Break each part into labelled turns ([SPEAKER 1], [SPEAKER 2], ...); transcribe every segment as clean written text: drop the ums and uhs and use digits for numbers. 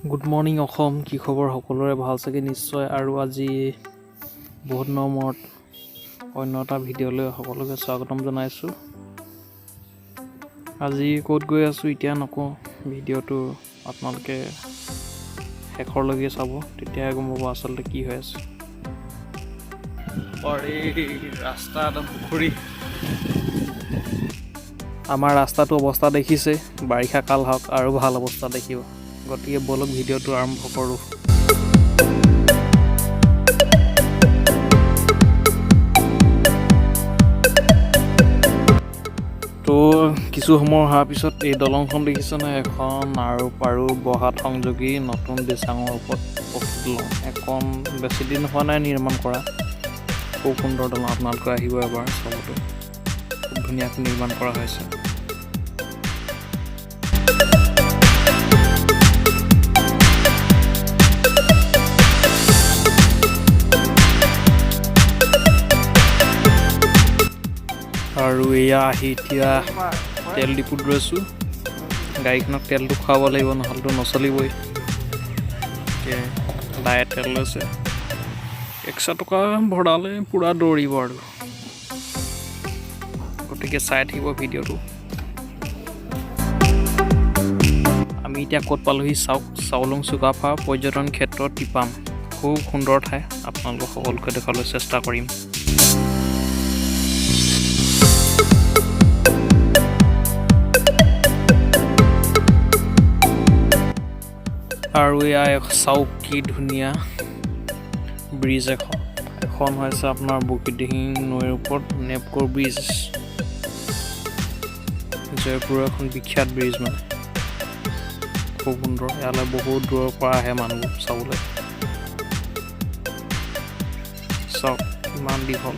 [SPEAKER 1] Good morning Assam, কি খবৰ? সকলোৰে ভাল চাগে নিশ্চয়। আৰু আজি বহুত দিনৰ মূৰত অন্য এটা ভিডিঅ'লৈ সকলোকে স্বাগতম জনাইছোঁ। আজি ক'ত গৈ আছোঁ এতিয়া নকওঁ, ভিডিঅ'টো আপোনালোকে শেষৰলৈকে চাব, তেতিয়াহে গম পাব আচলতে কি হৈ আছে। এই ৰাস্তা একদম পুখুৰী। আমাৰ ৰাস্তাটো অৱস্থা দেখিছে, বাৰিষা কাল হওক আৰু ভাল অৱস্থা দেখিব। গতিকে বলক ভিডিঅ'টো আৰম্ভ কৰোঁ। তো কিছু সময় অহাৰ পিছত এই দলংখন দেখিছেনে, এখন আৰু পাৰো বহাত সংযোগী নতুন দিচাঙৰ ওপৰত প্ৰস্তুত দলং। এখন বেছি দিন হোৱা নাই নিৰ্মাণ কৰা, খুব সুন্দৰ দলং। আপোনালোকে আহিব এবাৰ চাবলৈ, খুব ধুনীয়াকৈ নিৰ্মাণ কৰা হৈছে। আৰু এয়া আহি এতিয়া তেল ডিপুত ৰৈছোঁ। গাড়ীখনক তেলটো খুৱাব লাগিব, নহ'লেতো নচলিবই। লাহে তেল লৈছে, 100 টকা ভৰালে পূৰা দৌৰিব আৰু। গতিকে চাই থাকিব ভিডিঅ'টো। আমি এতিয়া ক'ত পালোহি চাওক, চাউলুং চুকাফা পৰ্যটন ক্ষেত্ৰ টিপাম। খুব সুন্দৰ ঠাই, আপোনালোকক সকলোকে দেখাবলৈ চেষ্টা কৰিম। আৰু এয়া চাওক কি ধুনীয়া ব্ৰিজ এখন হৈছে আপোনাৰ বগীদিহিং নৈৰ ওপৰত নেপকোৰ ব্ৰিজ। জয়পুৰৰ এখন বিখ্যাত ব্ৰিজ, মানে খুব সুন্দৰ। ইয়ালৈ বহুত দূৰৰ পৰা আহে মানুহবোৰ চাবলৈ। চাওক কিমান দীঘল।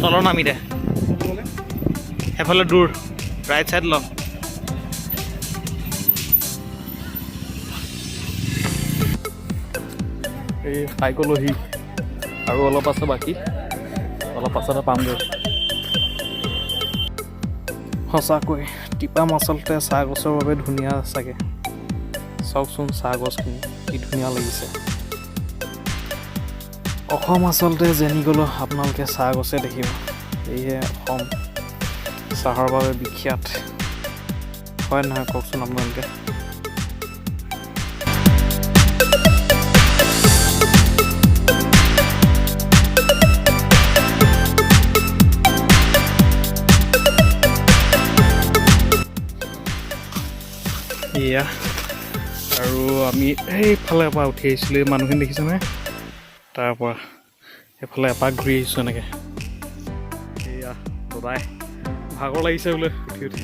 [SPEAKER 1] তলৰ নামি দে, সেইফালে দূৰ, ৰাইট চাইড ল। এই খাই গ'লোহি, আৰু অলপ আছে বাকী, অলপ পাছতে পামগৈ। সঁচাকৈ টিপাম আচলতে চাহ গছৰ বাবে ধুনীয়া চাগে। চাওকচোন চাহ গছখিনি কি ধুনীয়া লাগিছে। অসম আচলতে যেনি গ'লেও আপোনালোকে চাহ গছে দেখিব। সেয়েহে অসম চাহৰ বাবে বিখ্যাত, হয় নহয় কওকচোন আপোনালোকে? এয়া আৰু আমি সেইফালে পৰা উঠি আহিছিলোঁ, মানুহখিনি দেখিছেনে? তাৰ পৰা এইফালে এপাক ঘূৰি আহিছোঁ এনেকৈ। এয়া দাদাই ভাগৰ লাগিছে বোলে উঠি উঠি।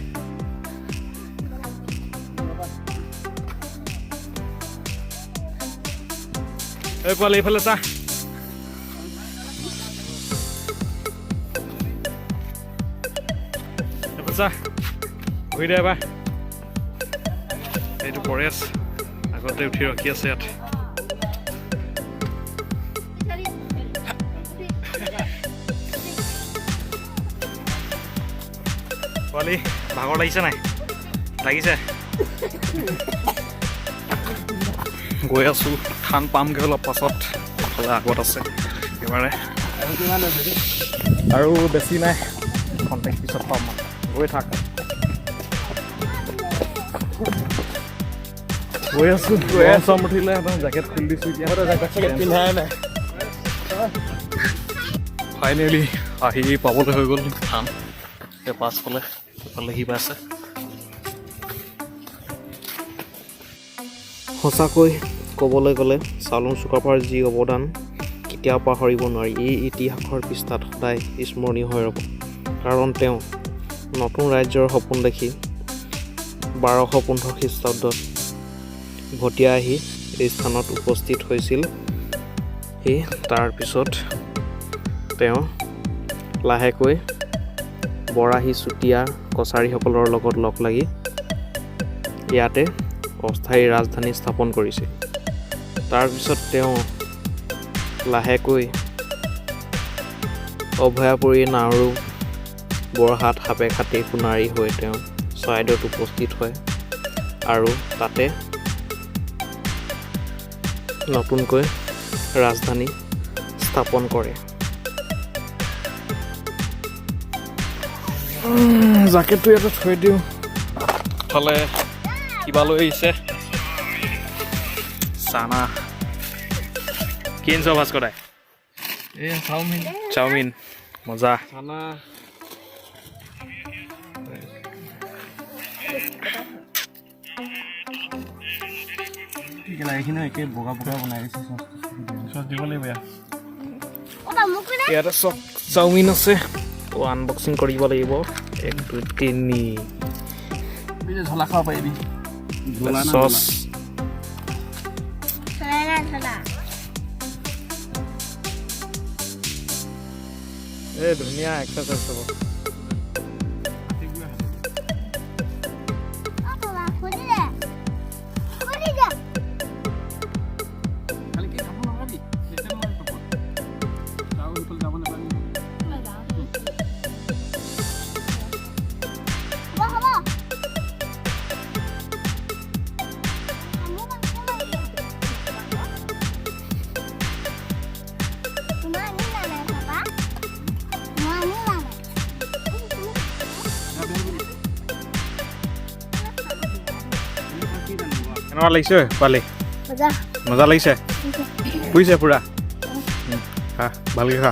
[SPEAKER 1] এই পোৱালি এইফালে চা, এইফালে চা, ঘূৰি দে এবাৰ। এইটো পৰে আছে, আগতে উঠি ৰখি আছে ইয়াত। পোৱালি ভাগৰ লাগিছে নাই? লাগিছে। গৈ আছোঁ, থান পামগৈ অলপ পাছত। এইফালে আগত আছে একেবাৰে, আৰু বেছি নাই, কণ্টেক্ট পিছত পাম। মানে গৈ থাক, গৈ আছোঁ। চম উঠিলে জেকেট খুলি দিছোঁ, এতিয়া জেকেট পিন্ধাই নাই। ফাইনেলি আহি পাবলৈ হৈ গ'ল থান। পাছফালে এইফালে সি পাইছে। সঁচাকৈ ক'বলৈ গ'লে চাউলুং চুকাফাৰ যি অৱদান কেতিয়াও পাহৰিব নোৱাৰি। এই ইতিহাসৰ পৃষ্ঠাত সদায় স্মৰণীয় হৈ ৰ'ব, কাৰণ তেওঁ নতুন ৰাজ্যৰ সপোন দেখি 1215 খ্ৰীষ্টাব্দত ভটিয়া আহি এই স্থানত উপস্থিত হৈছিল। তাৰপিছত তেওঁ লাহেকৈ বৰাহী চুতীয়া কছাৰীসকলৰ লগত লগ লাগি ইয়াতে অস্থায়ী ৰাজধানী স্থাপন কৰিছিল। তাৰপিছত তেওঁ লাহেকৈ অভয়াপুৰী নাওৰু বৰহাট সাপে খাটি সোণাৰী হৈ তেওঁ চৰাইদেউত উপস্থিত হয় আৰু তাতে নতুনকৈ ৰাজধানী স্থাপন কৰে। জাকেটটো ইয়াতে থৈ দিওঁ। ফালে কিবা লৈ আহিছে চানা কি আনিছ ভাস্কৰাই? চাওমিন মজা। চানা এইখিনি একে বগা বগা বনাই দিছে। চচ দিব লাগিব ইয়াতে চব চাওমিন আছে। আনবক্সিং কৰিব লাগিব। 1 2 3 ঝোলা খাব পাৰিবি। চচ ধুনীয়া এক্সাৰচাইজ হ'ব। কেনেকুৱা লাগিছে পালি? মজা লাগিছে? শুইছে পুৰা? খা ভালকৈ খা।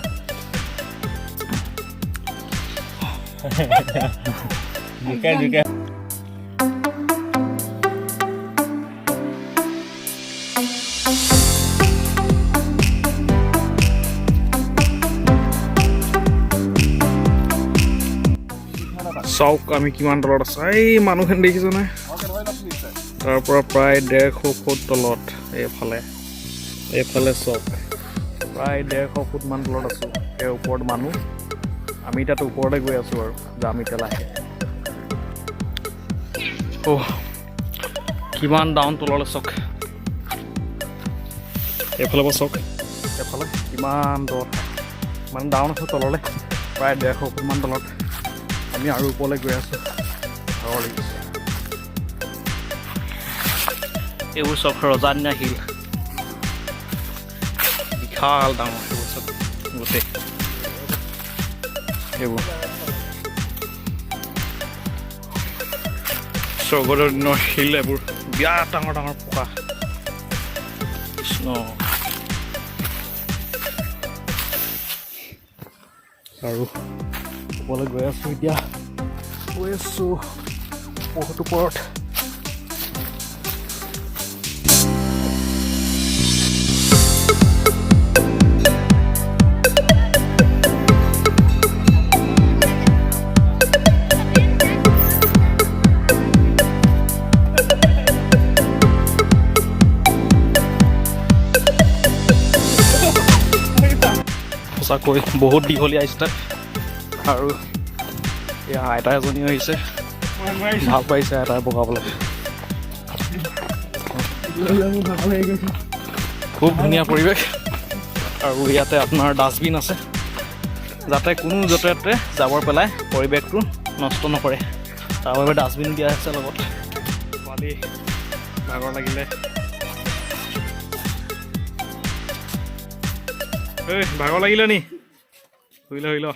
[SPEAKER 1] চাওক আমি কিমান তলত আছো। এই মানুহখিনি দেখিছ নে? তাৰ পৰা প্ৰায় 150 ফুট তলত। এইফালে চাওক প্ৰায় 150 ফুট মান তলত আছো। এই ওপৰত মানুহ। আমি তাত ওপৰলৈ গৈ আছো আৰু যাম এতিয়া লাহে। কিমান ডাউন তললৈ চাওক। এইফালে পৰা চাওক। এইফালে কিমান দূৰত মানে ডাউন আছে তললৈ প্ৰায় 150 ফুট মান তলত। আমি আৰু ওপৰলৈ গৈ আছো। ভাগৰ লাগিছে। এইবোৰ চব ৰজাদিনীয়া শিল। বিশাল ডাঙৰ এইবোৰ চব গোটেই এইবোৰ স্বৰ্গদেউৰ দিনৰ শিল। এইবোৰ বিৰাট ডাঙৰ ডাঙৰ পকা। কৃষ্ণ আৰু ওপৰলৈ গৈ আছো এতিয়া। গৈ আছো বহুত ওপৰত। সঁচাকৈ বহুত দীঘলীয়া আহিছে আৰু এয়া আইতা এজনীও আহিছে। ভাল পাইছে আইতাই বগাবলৈ। খুব ধুনীয়া পৰিৱেশ আৰু ইয়াতে আপোনাৰ ডাষ্টবিন আছে যাতে কোনো য'তে ত'তে জাবৰ পেলাই পৰিৱেশটো নষ্ট নকৰে। তাৰ বাবে ডাষ্টবিন দিয়া আছে লগত। পালি ভাগৰ লাগিলে ভাগৰ লাগিলে নি? শুই ল